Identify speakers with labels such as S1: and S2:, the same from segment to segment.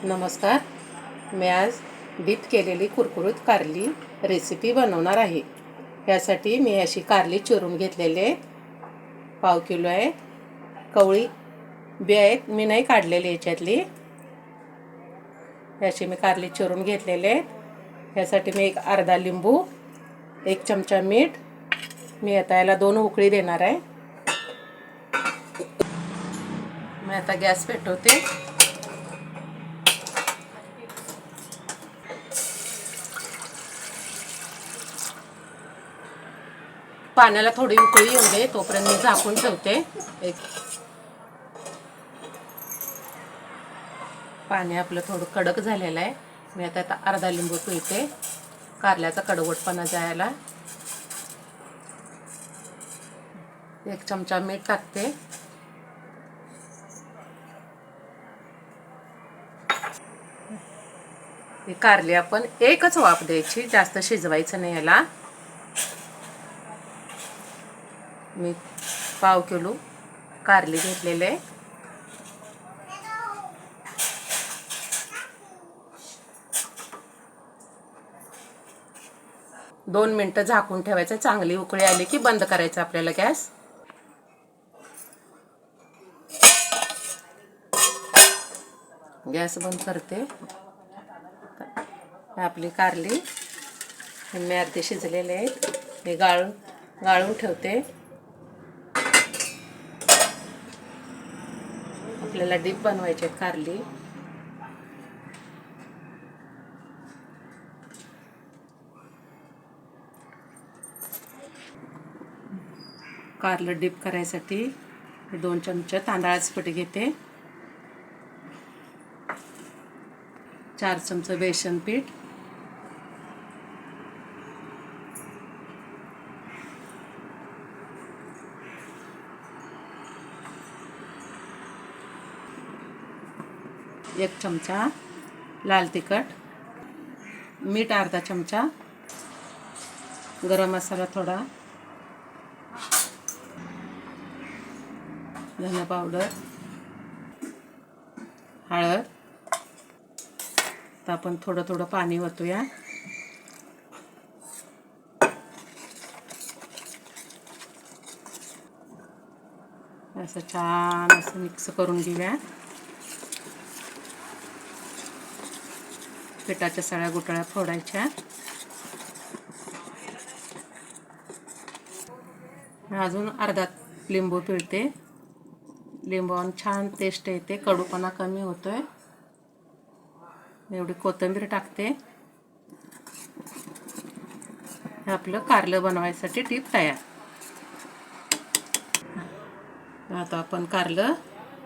S1: नमस्कार. मी आज डीप केलेली कुरकुरीत कारली रेसिपी बनवणार आहे. यासाठी मी अशी कारली चिरून घेतलेली आहे. पाव किलो आहे. कवळी बी आहेत, मी नाही काढलेली याच्यातली. याची मी कारली चिरून घेतलेले आहेत. यासाठी मी एक अर्धा लिंबू, 1 चमचा मीठ. मी आता याला 2 उकळी देणार आहे. मी आता गॅस पेटवते. पाण्याला थोडी उकळी येऊ दे, तोपर्यंत मी झाकून ठेवते. पाणी आपलं थोडं कडक झालेलं आहे. मी आता अर्धा लिंबू पिळते, कारल्याचा कडवटपणा जायला. 1 चमचा मीठ टाकते. ही कारली आपण एकच वाफ द्यायची, जास्त शिजवायचं नाही याला. मी पाव किलो कारली घेतलेले आहे. दोन मिनिटं झाकून ठेवायचं. चांगली उकळी आली की बंद करायचं आपल्याला गॅस. गॅस बंद करते. आपली कारली मी अर्धे शिजलेले आहेत. हे गाळून ठेवते. आपल्याला डीप बनवायचे कारली. कारलं डीप करायसाठी 2 चमचे तांदळाचं पीठ घेते. 4 चमचे बेसन पीठ, 1 चमचा लाल तिखट, मीठ अर्धा चमचा, गरम मसाला थोडा, धना पावडर, हळद. तर आपण थोडं थोडं पाणी ओतूया. असं छान असं मिक्स करून घेऊया. पिठाच्या सगळ्या गुठळ्या फोडायच्या. अजून अर्धा लिंबू पिळते. लिंबावून छान टेस्ट येते, कडूपणा कमी होतोय. एवढी कोथिंबीर टाकते. हे आपलं कारलं बनवायसाठी टीप तयार. आता आपण कारलं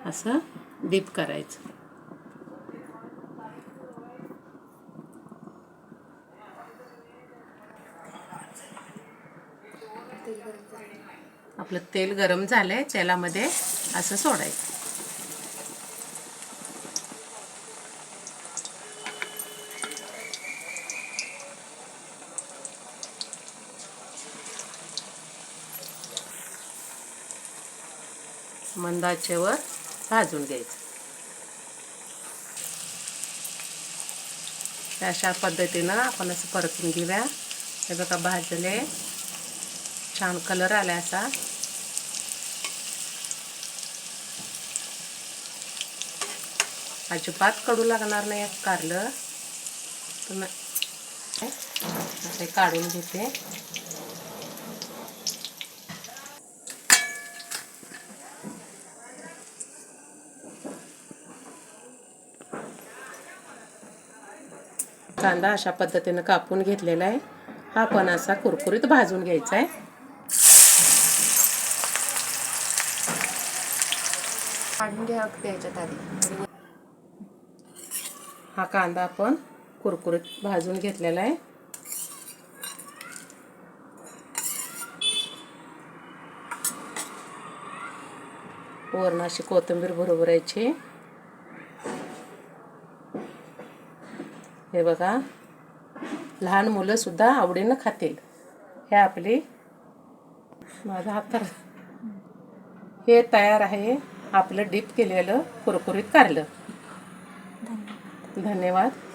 S1: असं डीप करायचं. आपलं तेल गरम झालंय, तेलामध्ये असं सोडायचं. मंद आचेवर भाजून घ्यायचं. अशा पद्धतीनं आपण असं परतून घेऊया. हे बघा भाजले, छान कलर आला असा. अजिबात कडू लागणार नाही कारलं. ते काढून घेते. कांदा अशा पद्धतीनं कापून घेतलेला आहे. हा पण असा कुरकुरीत भाजून घ्यायचा आहे. हा कांदा आपण कुरकुरीत भाजून घेतलेला आहे. वरून अशी कोथिंबीर भरभरायची. हे बघा, लहान मुलं सुद्धा आवडीनं खातील. हे आपली माझा हात तर हे तयार आहे आपलं डीप केलेलं कुरकुरीत कारलं. धन्यवाद.